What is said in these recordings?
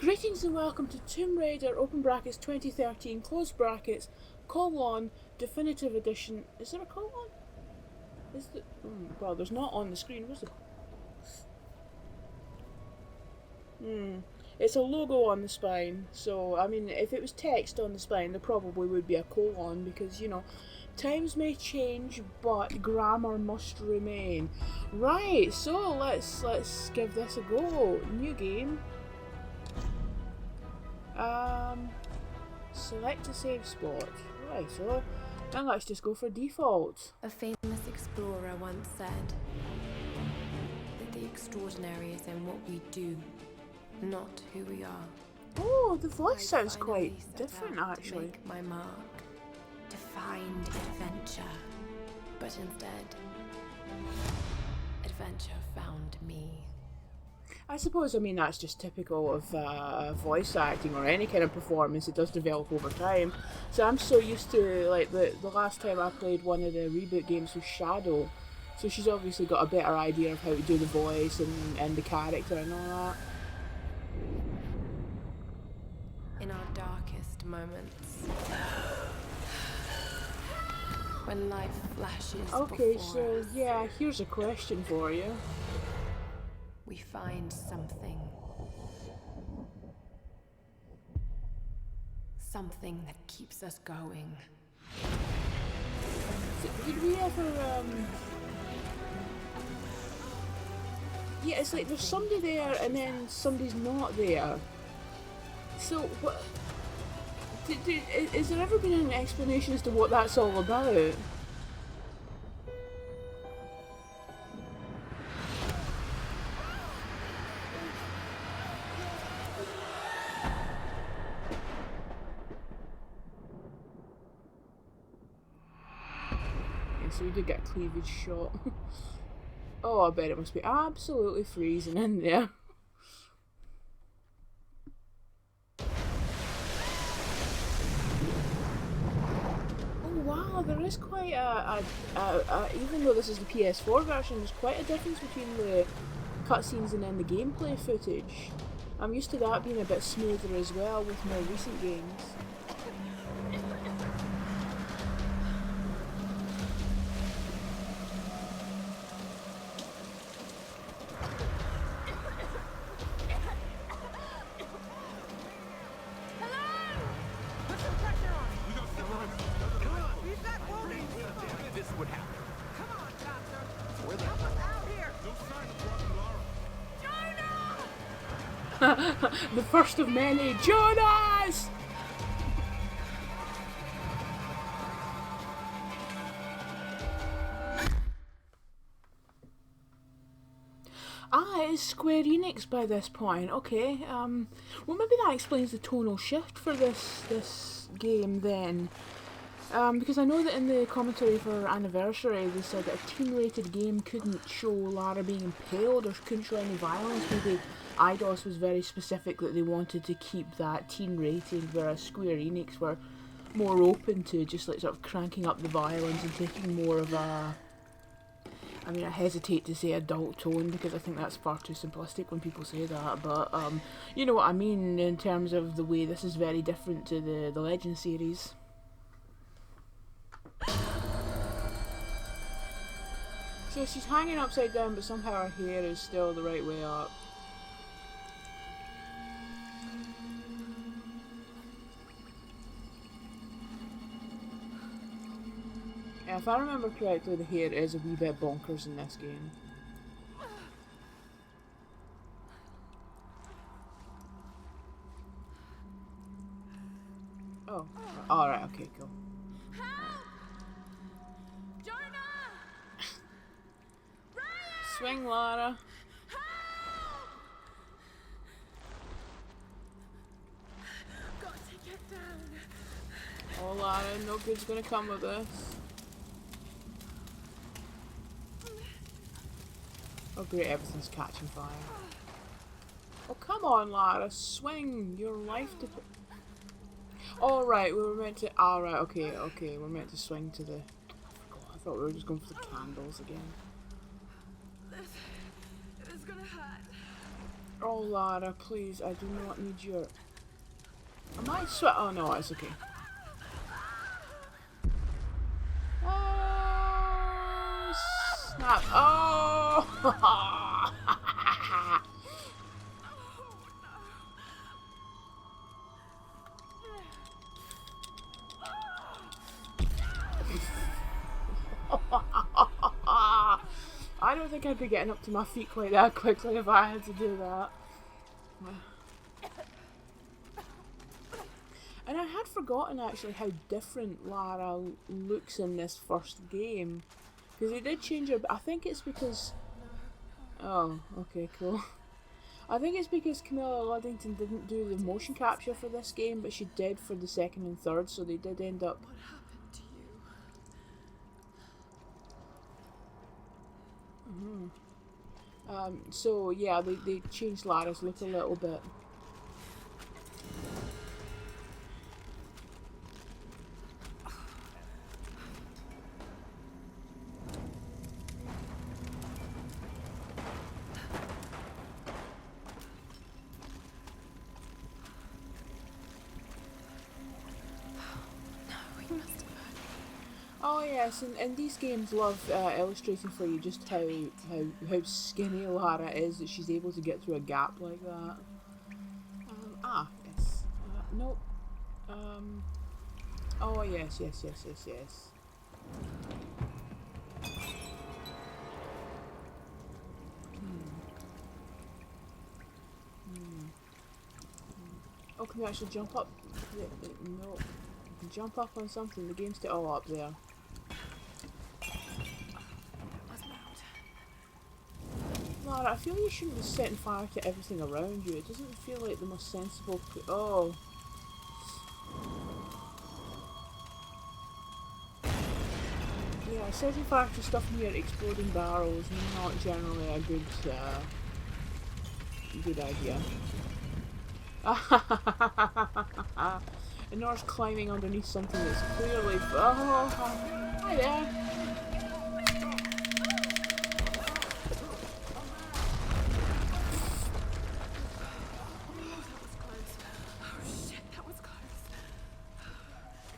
Greetings and welcome to Tomb Raider, open brackets 2013, close brackets, colon, definitive edition. Is there a colon? Is the well, there's not on the screen, was it? It's a logo on the spine, so I mean, if it was text on the spine, there probably would be a colon because, you know, times may change, but grammar must remain. Right, so let's give this a go. New game. Select a save spot. Right, so now let's just go for default. A famous explorer once said that the extraordinary is in what we do, not who we are. Oh, the voice sounds quite different actually. To make my mark, to find adventure, but instead, adventure found me. I suppose, I mean, that's just typical of voice acting or any kind of performance. It does develop over time. So I'm so used to, like, the last time I played one of the reboot games was Shadow. So she's obviously got a better idea of how to do the voice and the character and all that. In our darkest moments, when life flashes Okay, before so us, yeah, here's a question for you. we find something. Something that keeps us going. Did we ever, yeah, it's like there's somebody there and then somebody's not there. So, what... Is there ever been an explanation as to what that's all about? So we did get a cleavage shot. Oh, I bet it must be absolutely freezing in there. Oh wow, there is quite even though this is the PS4 version, there's quite a difference between the cutscenes and then the gameplay footage. I'm used to that being a bit smoother as well with more recent games. The first of many, Jonas! Ah, it's Square-Enix by this point. Okay, well maybe that explains the tonal shift for this game then. Because I know that in the commentary for Anniversary they said that a teen-rated game couldn't show Lara being impaled or couldn't show any violence. Maybe IDOS was very specific that they wanted to keep that teen rating, whereas Square Enix were more open to just like sort of cranking up the violence and taking more of a... I mean, I hesitate to say adult tone because I think that's far too simplistic when people say that, but you know what I mean in terms of the way this is very different to the Legend series. So she's hanging upside down, but somehow her hair is still the right way up. Yeah, if I remember correctly, the hair is a wee bit bonkers in this game. Oh, alright, okay, cool. Swing, Lara. Got to get down. Oh, Lara, no good's gonna come of this. Oh great, everything's catching fire. Oh come on, Lara, swing your life to... Oh right, we were meant to... Ah right, okay, we're meant to swing to the... I thought we were just going for the candles again. It is gonna hurt. Oh, Lara, please, I do not need your... Am I Oh no, it's okay. Oh, snap. Oh! I don't think I'd be getting up to my feet quite that quickly if I had to do that. And I had forgotten actually how different Lara looks in this first game. Because they did change her, but I think it's because... Oh, okay, cool. I think it's because Camilla Luddington didn't do the motion capture for this game, but she did for the second and third, so they did end up... What happened to you? So yeah, they changed Lara's look a little bit. Oh yes, and these games love illustrating for you just how skinny Lara is, that she's able to get through a gap like that. Yes. Nope. Oh yes. Oh, can you actually jump up? No. You can jump up on something. The game's still all up there. Lara, I feel you shouldn't be setting fire to everything around you. It doesn't feel like the most sensible... Oh. Yeah, setting fire to stuff near exploding barrels is not generally a good idea. And Nora's climbing underneath something that's clearly... Oh, hi there.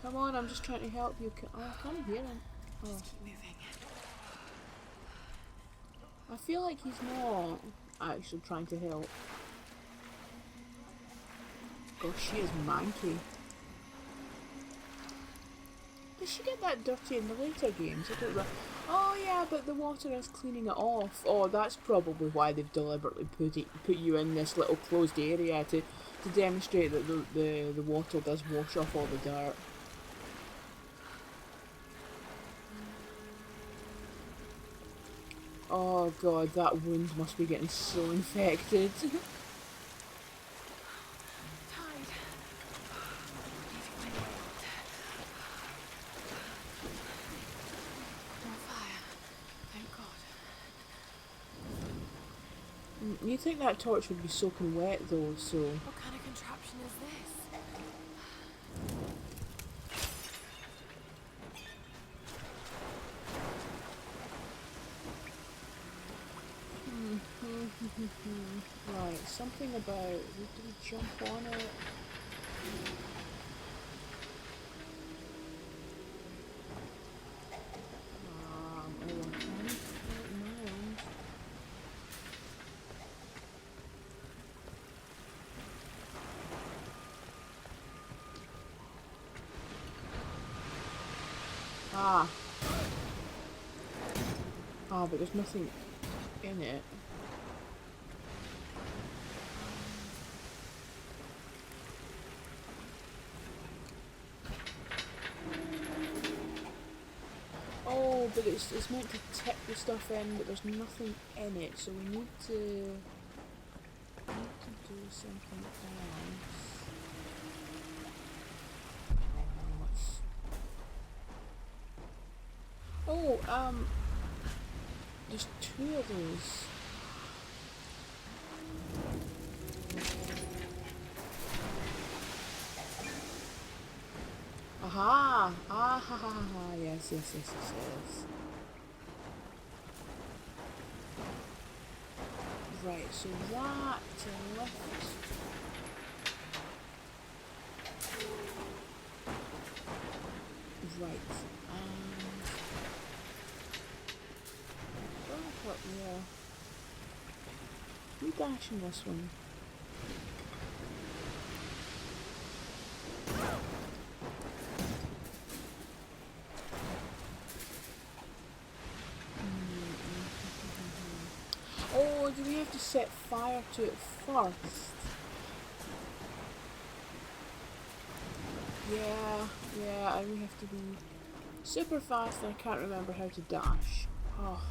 Come on, I'm just trying to help you. Oh, I can't hear him. Oh. Just keep moving. I feel like he's not actually trying to help. Gosh, she is manky. Does she get that dirty in the later games? I don't know. Oh yeah, but the water is cleaning it off. Oh, that's probably why they've deliberately put you in this little closed area to demonstrate that the water does wash off all the dirt. Oh god, that wound must be getting so infected. You think that torch would be soaking wet though, so... What kind of contraption is this? Right, something about... Did we jump on it? But there's nothing in it. Oh, but it's meant to tip the stuff in, but there's nothing in it, so we need to do something else. Oh, there's two of those. Aha! Ah ha ha ha! Yes. Right, so that to lift. Right. Back up there. We dashing this one. Oh, do we have to set fire to it first? Yeah, and we have to be super fast and I can't remember how to dash. Oh.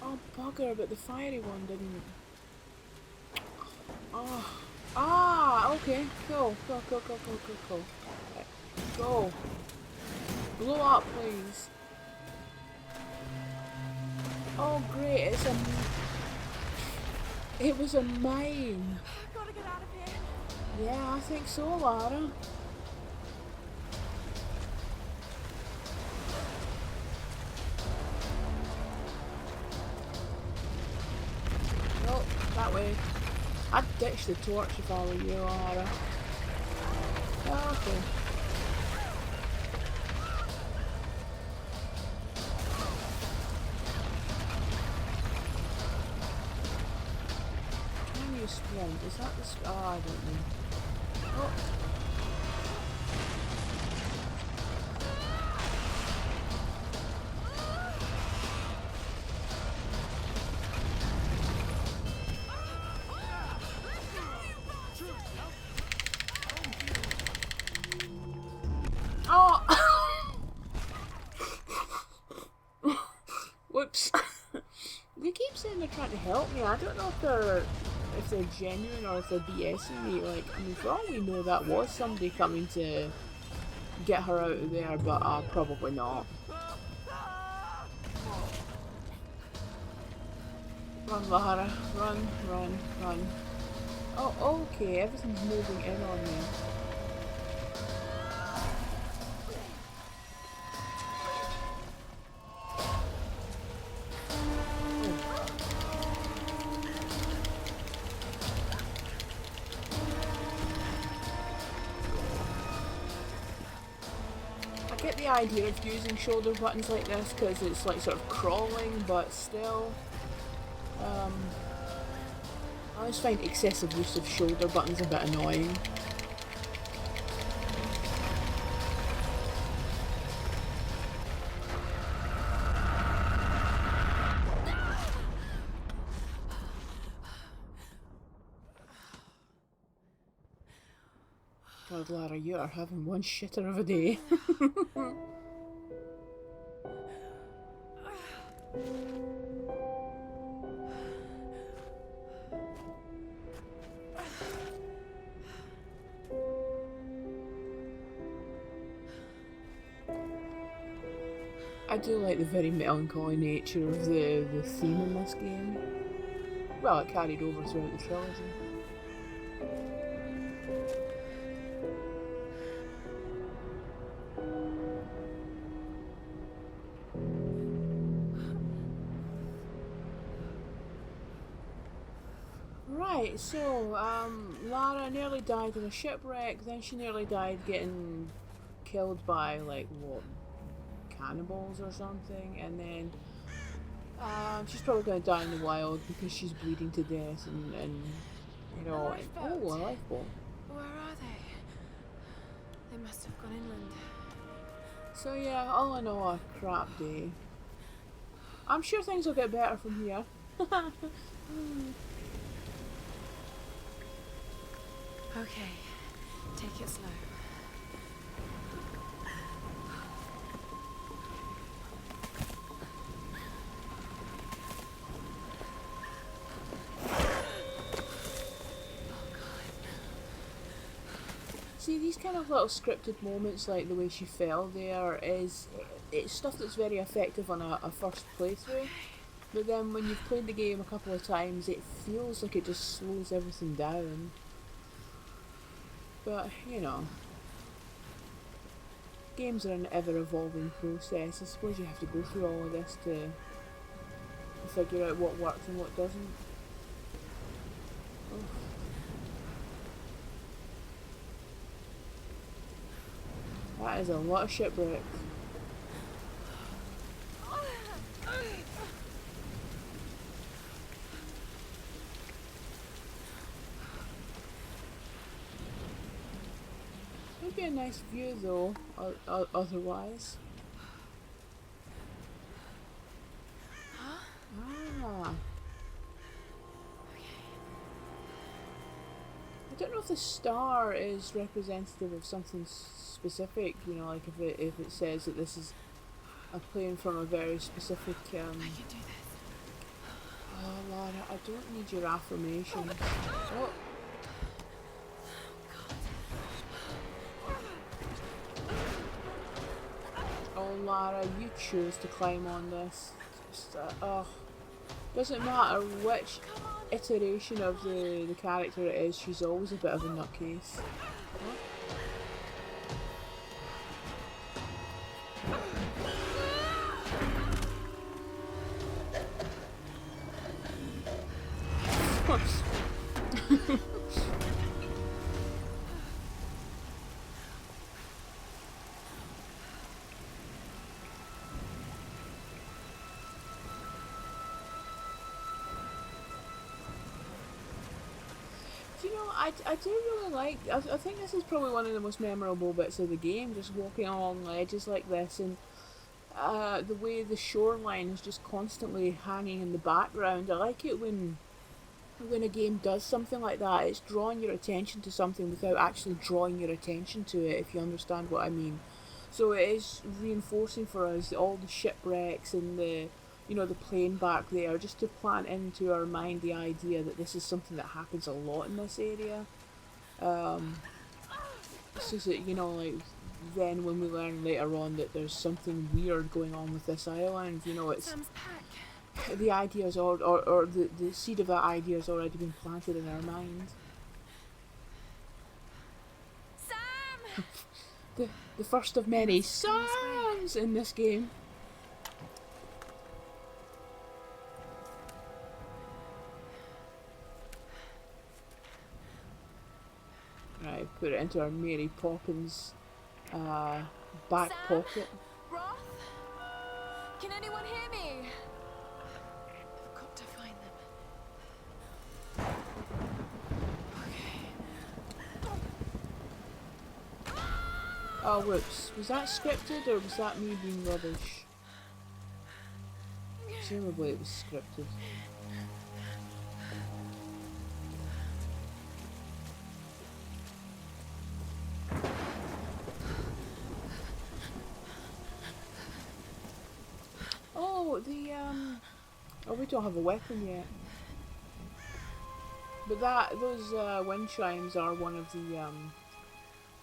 Oh bugger, but the fiery one didn't. Oh. Ah, okay, cool. Right. Go. Blow up, please. Oh great, it was a mine. Gotta get out of here. Yeah, I think so, Lara. Nope, that way. I'd ditch the torch if I were you, Lara. Okay. Can you sprint? Is that the I don't know. Oh. Oh! Whoops. They keep saying they're trying to help me. I don't know if they're genuine or if they're BSing me. Like, I mean, for all we know, that was somebody coming to get her out of there, but probably not. Run, Lara. Run. Oh, okay. Everything's moving in on me. I get the idea of using shoulder buttons like this because it's like sort of crawling, but still. I always find excessive use of shoulder buttons a bit annoying. God, Lara, you are having one shitter of a day. I do like the very melancholy nature of the theme in this game. Well, it carried over throughout the trilogy. Right, so, Lara nearly died in a shipwreck, then she nearly died getting killed by, like, what, cannibals or something, and then she's probably going to die in the wild because she's bleeding to death, and you know, oh, a lifeboat. Where are they? They must have gone inland. So yeah, all in all, a crap day. I'm sure things will get better from here. Okay, take it slow. See, these kind of little scripted moments, like the way she fell there, it's stuff that's very effective on a first playthrough. But then when you've played the game a couple of times, it feels like it just slows everything down. But, you know, games are an ever-evolving process. I suppose you have to go through all of this to figure out what works and what doesn't. Oh. That is a lot of shipwreck. Would be a nice view though, otherwise. Ah. I don't know if the star is representative of something specific, you know, like if it says that this is a plane from a very specific I can do this. Oh Laura, I don't need your affirmations. Oh. Oh Lara, you choose to climb on this. Just, doesn't matter which iteration of the character it is, she's always a bit of a nutcase. You know, I do really like, I think this is probably one of the most memorable bits of the game, just walking along ledges like this, and the way the shoreline is just constantly hanging in the background. I like it when a game does something like that. It's drawing your attention to something without actually drawing your attention to it, if you understand what I mean. So it is reinforcing for us all the shipwrecks and the, you know, the plane back there, just to plant into our mind the idea that this is something that happens a lot in this area. So that, you know, like, then when we learn later on that there's something weird going on with this island, you know, it's Sam's pack. the ideas or the seed of that idea has already been planted in our mind. Sam! The first of many Sams in this game. Right, put it into our Mary Poppins back Sam? pocket. Roth? Can anyone hear me? I've got to find them. Okay. Oh, whoops. Was that scripted or was that me being rubbish? Presumably it was scripted. Oh, oh, we don't have a weapon yet. But those wind chimes are one of the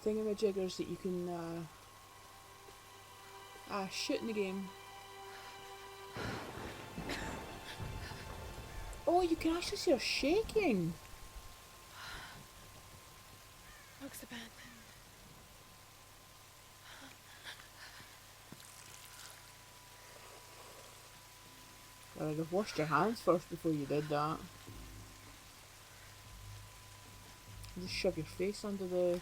thingamajiggers that you can shoot in the game. Oh, you can actually see her shaking. Looks abandoned. Well, I'd have washed your hands first before you did that. Just shove your face under the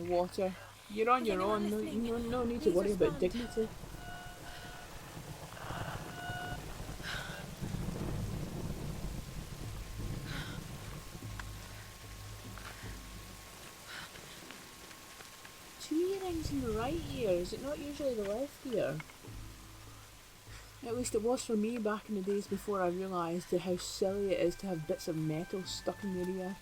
water. You're on your own. No need to worry about dignity. Two earrings in the right ear. Is it not usually the left ear? At least it was for me back in the days before I realised how silly it is to have bits of metal stuck in your ear.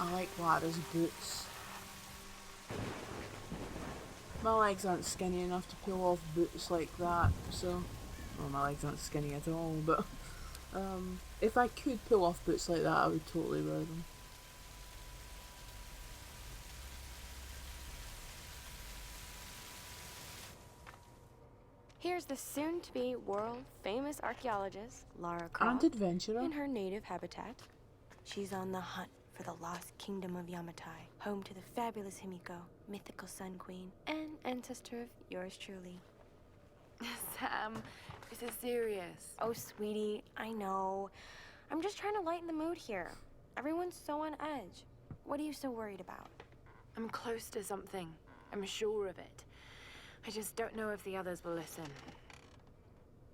I like Lara's boots. My legs aren't skinny enough to pull off boots like that, so... Well, my legs aren't skinny at all, but... if I could pull off boots like that, I would totally wear them. Here's the soon-to-be world-famous archaeologist, Lara Croft, And adventurer. in her native habitat. She's on the hunt for the lost kingdom of Yamatai, home to the fabulous Himiko, mythical Sun Queen, and ancestor of yours truly. Sam, this is serious. Oh, sweetie, I know. I'm just trying to lighten the mood here. Everyone's so on edge. What are you so worried about? I'm close to something. I'm sure of it. I just don't know if the others will listen.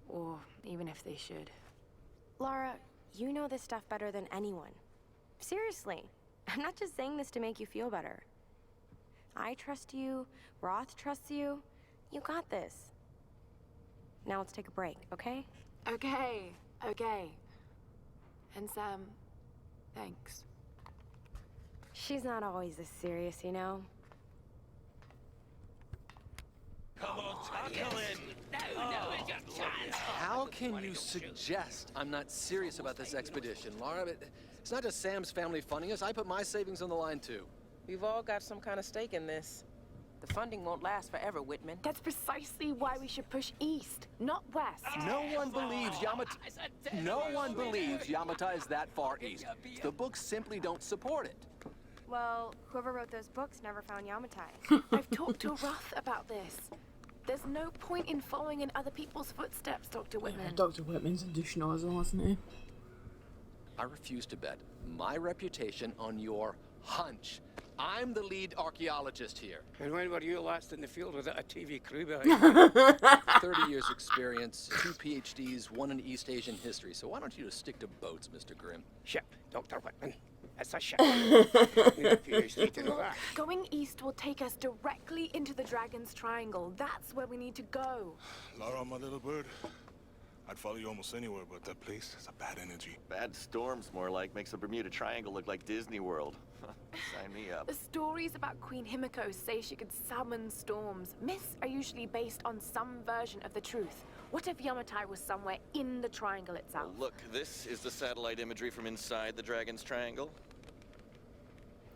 Or even if they should. Lara, you know this stuff better than anyone. Seriously, I'm not just saying this to make you feel better. I trust you, Roth trusts you. You got this. Now let's take a break, okay? Okay. And Sam, thanks. She's not always this serious, you know? Come on, tackle in! No, it's your chance! How can you suggest I'm not serious about this expedition, Lara? It's not just Sam's family funding us. I put my savings on the line, too. We've all got some kind of stake in this. The funding won't last forever, Whitman. That's precisely why we should push east, not west. No one believes Yamatai is that far east. The books simply don't support it. Well, whoever wrote those books never found Yamatai. I've talked to Roth about this. There's no point in following in other people's footsteps, Dr. Whitman. Dr. Whitman's a douche nozzle, isn't he? I refuse to bet my reputation on your hunch. I'm the lead archaeologist here. And when were you last in the field without a TV crew behind you? 30 years experience, 2 PhDs, 1 in East Asian history. So why don't you just stick to boats, Mr. Grimm? Ship, Dr. Whitman. It's a ship. Need a PhD to know that. Going east will take us directly into the Dragon's Triangle. That's where we need to go. Lara, my little bird. I'd follow you almost anywhere, but that place has a bad energy. Bad storms, more like. Makes the Bermuda Triangle look like Disney World. Sign me up. The stories about Queen Himiko say she could summon storms. Myths are usually based on some version of the truth. What if Yamatai was somewhere in the triangle itself? Well, look, this is the satellite imagery from inside the Dragon's Triangle.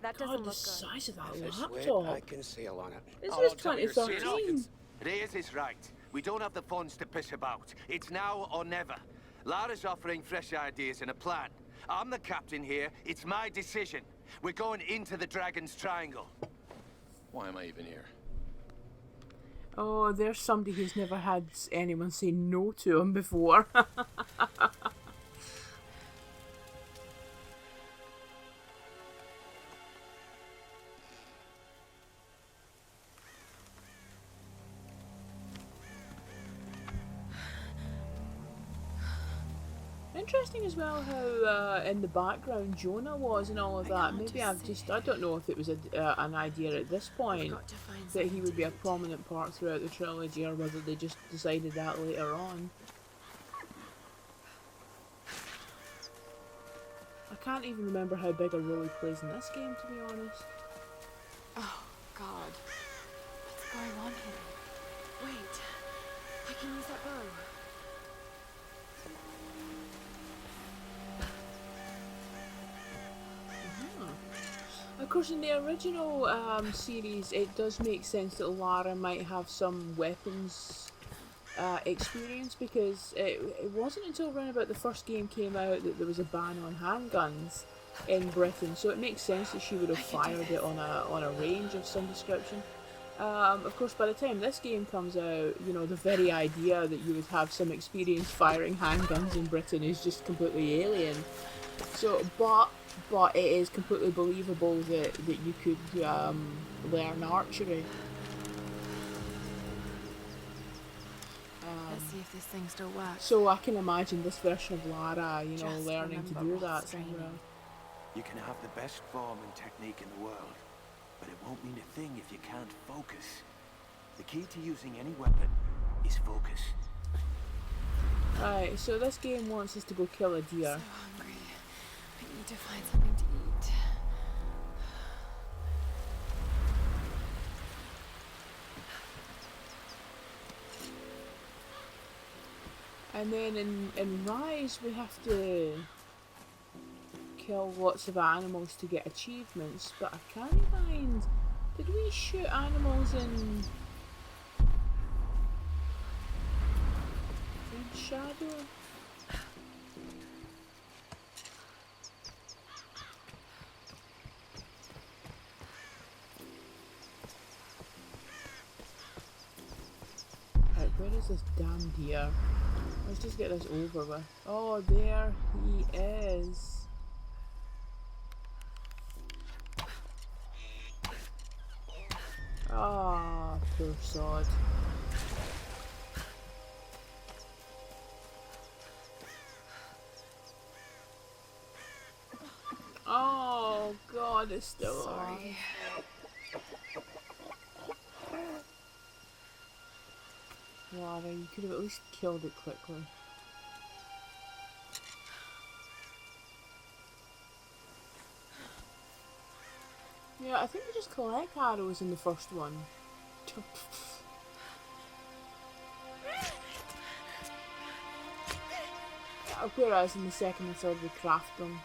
That doesn't God, the look good. size of that If it's wet, laptop. I can sail on it. This Oh, is don't tell me you're serious. 2013. Reyes is right. We don't have the funds to piss about. It's now or never. Lara's offering fresh ideas and a plan. I'm the captain here. It's my decision. We're going into the Dragon's Triangle. Why am I even here? Oh, there's somebody who's never had anyone say no to him before. Interesting as well how in the background Jonah was and all of that. Maybe I don't know if it was an idea at this point that he would be a prominent part throughout the trilogy, or whether they just decided that later on. I can't even remember how big a role he plays in this game, to be honest. Oh, God. What's going on here? Wait. I can use that bow. Of course, in the original series, it does make sense that Lara might have some weapons experience, because it wasn't until around about the first game came out that there was a ban on handguns in Britain, so it makes sense that she would have fired it on a range of some description. Of course, by the time this game comes out, you know, the very idea that you would have some experience firing handguns in Britain is just completely alien. So, but it is completely believable that you could learn archery. Let's see if this thing still works. So I can imagine this version of Lara, you know, Just learning to remember do that Roth's somewhere. training. You can have the best form and technique in the world, but it won't mean a thing if you can't focus. The key to using any weapon is focus. Right, so this game wants us to go kill a deer. So hungry. I need to find something to eat. And then in Rise we have to kill lots of animals to get achievements, but I can't find... Did we shoot animals in Shadow? Right, where is this damn deer? Let's just get this over with. Oh, there he is. Ah, poor sod. Oh god, it's still Sorry. on. Lara, you could have at least killed it quickly. Yeah, I think we just collect arrows in the first one. Whereas in the second and third we craft them.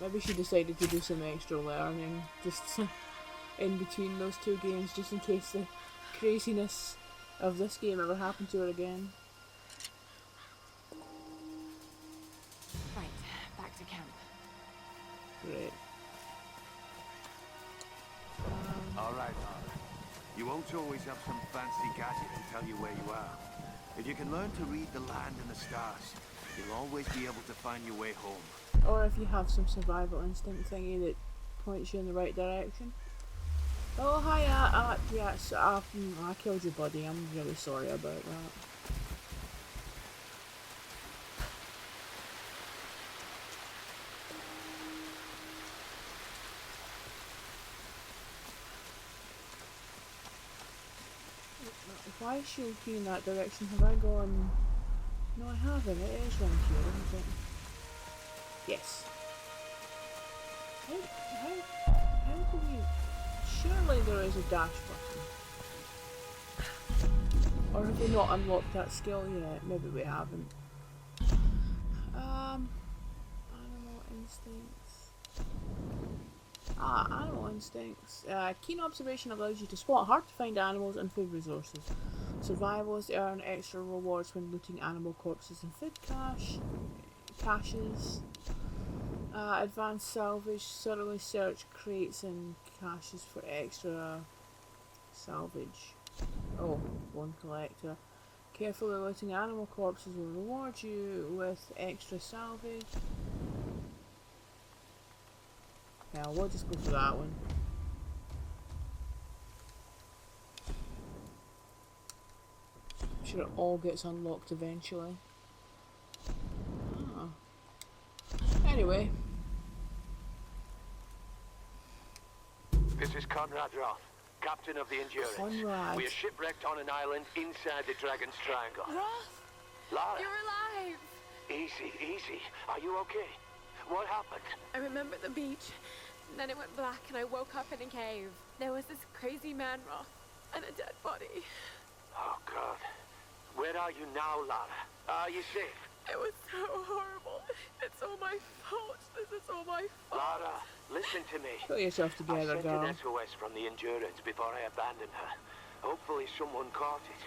Maybe she decided to do some extra learning just in between those two games, just in case the craziness of this game ever happened to her again. Right, back to camp. Great. All right, Lara. You won't always have some fancy gadget to tell you where you are. If you can learn to read the land and the stars, you'll always be able to find your way home. Or if you have some survival instinct thingy that points you in the right direction. Oh, hiya, yes, I killed your buddy, I'm really sorry about that. Why is she looking in that direction? Have I gone... No, I haven't. It is round here, isn't it? Yes. How do we... Surely there is a dash button. Or have we not unlocked that skill yet? Maybe we haven't. Animal instincts. Animal instincts. Keen observation allows you to spot hard to find animals and food resources. Survivors earn extra rewards when looting animal corpses and food caches. Advanced salvage. Thoroughly search crates and caches for extra salvage. Oh, bone collector. Carefully looting animal corpses will reward you with extra salvage. Yeah, we'll just go for that one. I'm sure it all gets unlocked eventually. Ah. Anyway. This is Conrad Roth, captain of the Endurance. Conrad. We are shipwrecked on an island inside the Dragon's Triangle. Roth! Lara, You're alive! easy, easy. Are you okay? What happened? I remember the beach. Then it went black and I woke up in a cave. There was this crazy man, Roth, and a dead body. Oh, God. Where are you now, Lara? Are you safe? It was so horrible. It's all my fault. This is all my fault. Lara, listen to me. Put yourself together, I sent girl. an SOS from the Endurance before I abandoned her. Hopefully someone caught it.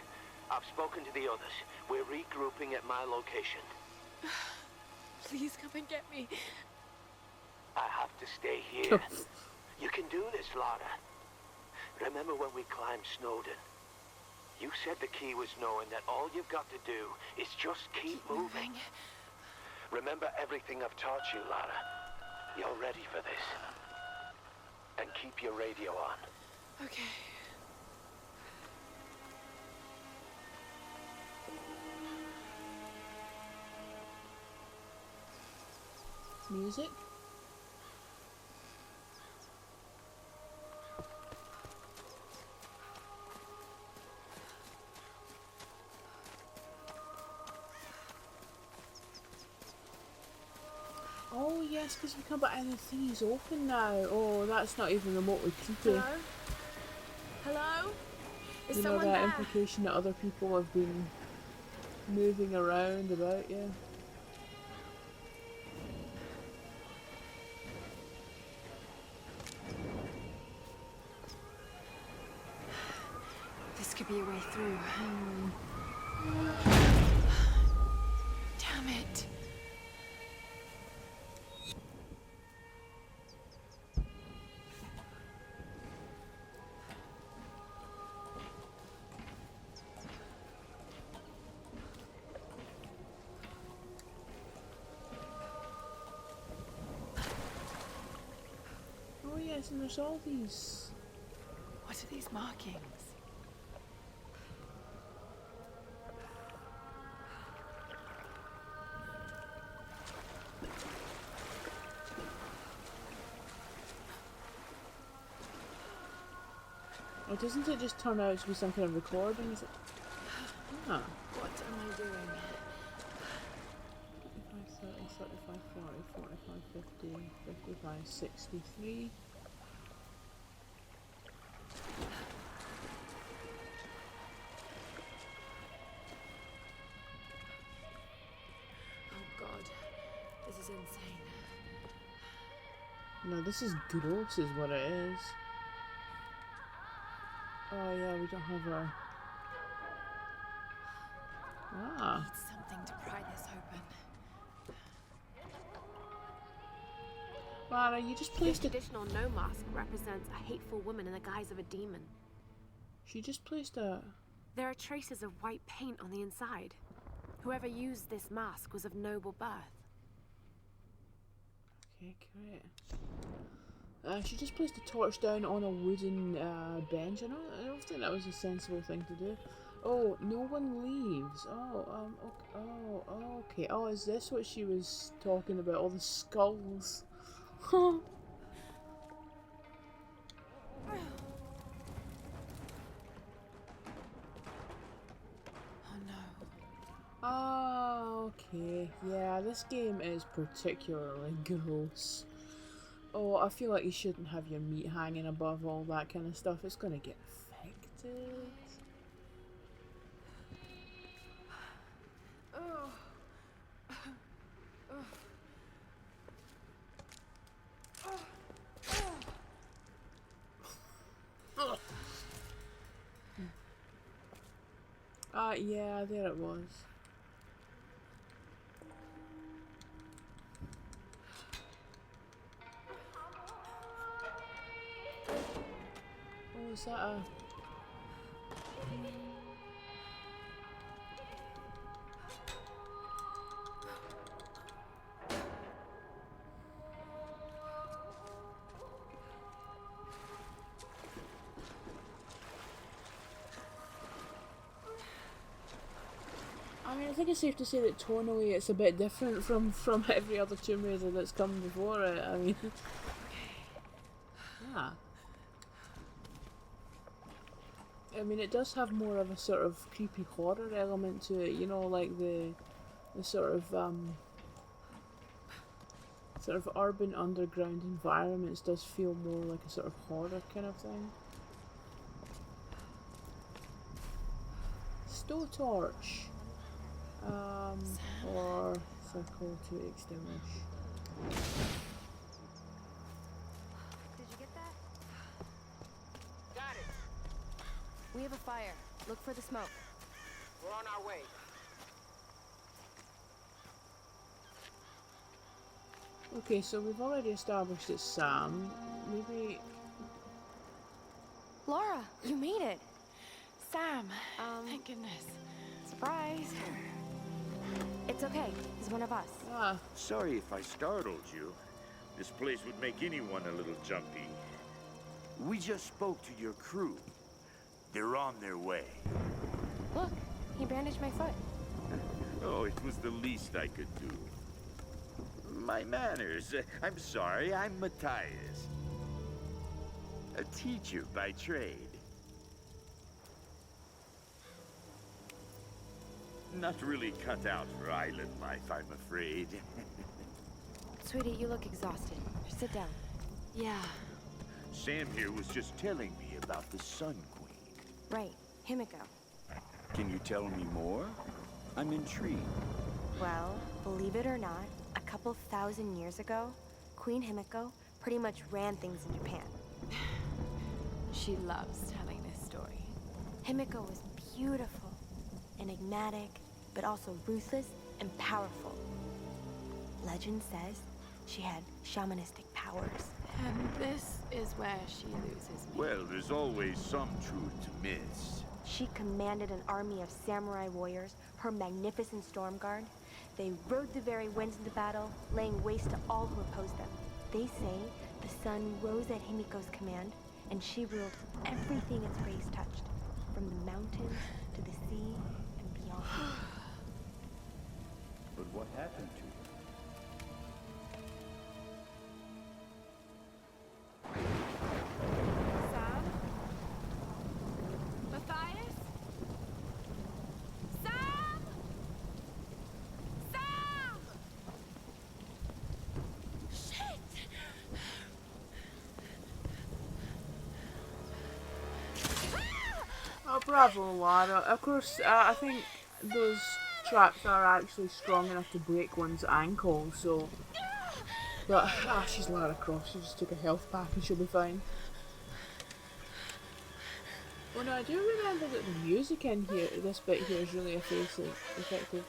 I've spoken to the others. We're regrouping at my location. Please come and get me. I have to stay here. You can do this, Lara. Remember when we climbed Snowden? You said the key was knowing that all you've got to do is just keep moving. Remember everything I've taught you, Lara. You're ready for this. And keep your radio on. Okay. Music? Oh yes, because we come back and the thing is open now. Oh, that's not even remotely creepy. Hello? Hello? Is You know someone that there? implication that other people have been moving around about, yeah. This could be a way through. Damn it. Oh yes, and there's all these. What are these markings? Oh, doesn't it just turn out to be some kind of recording? Is it? Ah. What am I doing? 35, 30, 35, 40, 45, 50, 55, 63. Oh god, this is insane. No, this is gross is what it is. Oh yeah, we don't have our... Ah. Need something to pry this open. Lara, you just This placed a... traditional no mask represents a hateful woman in the guise of a demon. She just placed a... There are traces of white paint on the inside. Whoever used this mask was of noble birth. Okay, great. She just placed a torch down on a wooden bench. I don't think that was a sensible thing to do. Oh, no one leaves. Oh, okay. Oh, is this what she was talking about? All the skulls. Huh. Oh no. Oh, okay. Yeah, this game is particularly gross. Oh, I feel like you shouldn't have your meat hanging above all that kind of stuff. It's gonna get infected. Yeah, there it was. Oh, is that a... I mean, I think it's safe to say that tonally it's a bit different from every other Tomb Raider that's come before it. I mean... Yeah. I mean, it does have more of a sort of creepy horror element to it, you know, like the sort of urban underground environments does feel more like a sort of horror kind of thing. Stow torch. Or circle to extinguish. Did you get that? Got it. We have a fire. Look for the smoke. We're on our way. Okay, so we've already established it's Sam. Maybe... Laura, you made it. Sam, thank goodness. Surprise. It's okay. He's one of us. Ah, Sorry if I startled you. This place would make anyone a little jumpy. We just spoke to your crew. They're on their way. Look, he bandaged my foot. Oh, it was the least I could do. My manners. I'm sorry, I'm Matthias. A teacher by trade. Not really cut out for island life, I'm afraid. Sweetie, you look exhausted. Sit down. Yeah. Sam here was just telling me about the Sun Queen. Right. Himiko. Can you tell me more? I'm intrigued. Well, believe it or not, a couple thousand years ago, Queen Himiko pretty much ran things in Japan. She loves telling this story. Himiko was beautiful, enigmatic, but also ruthless and powerful. Legend says she had shamanistic powers. And this is where she loses me. Well, there's always some truth to myths. She commanded an army of samurai warriors, her magnificent storm guard. They rode the very winds into battle, laying waste to all who opposed them. They say the sun rose at Himiko's command, and she ruled everything its rays touched, from the mountains to the sea and beyond. But what happened to her? Sam? Matthias? Sam? Sam! Shit! Oh, bravo, Lara. Of course, I think those traps are actually strong enough to break one's ankle, so... But, she's Lara Croft. She just took a health pack and she'll be fine. Well, no, I do remember that the music in here, this bit here, is really effective.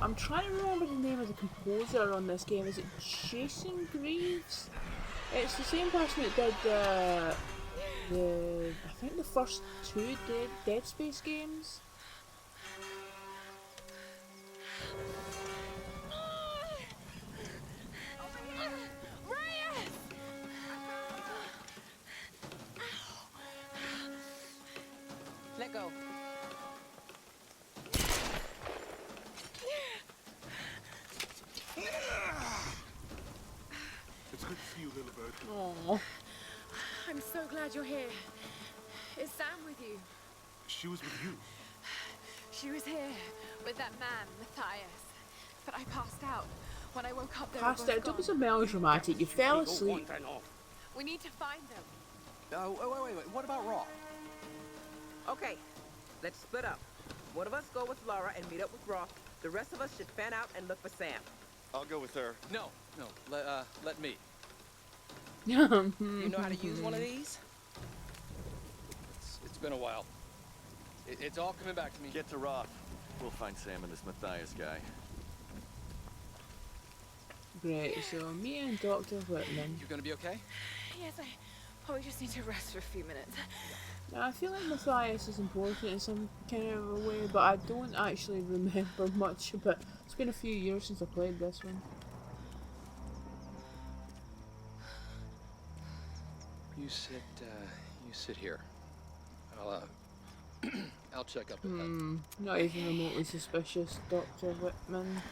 I'm trying to remember the name of the composer on this game. Is it Jason Greaves? It's the same person that did I think the first two Dead Space games. Let go. It's good to see you, little bird. Aww. I'm so glad you're here. Is Sam with you? She was with you. She was here with that man, Matthias. But I passed out. When I woke up, they Passed were out. both Don't be so gone. melodramatic. You fell asleep. We need to find them. Wait. What about Raw? Okay, let's split up. One of us go with Laura and meet up with Roth. The rest of us should fan out and look for Sam. I'll go with her. No. Let me. You know how to use one of these? It's been a while. It's all coming back to me. Get to Roth. We'll find Sam and this Matthias guy. Great, so me and Dr. Whitman. You gonna be okay? Yes, I probably just need to rest for a few minutes. Now, I feel like Matthias is important in some kind of a way, but I don't actually remember much about it. It's been a few years since I played this one. You sit here. I'll check up with that. Not even remotely suspicious, Dr. Whitman.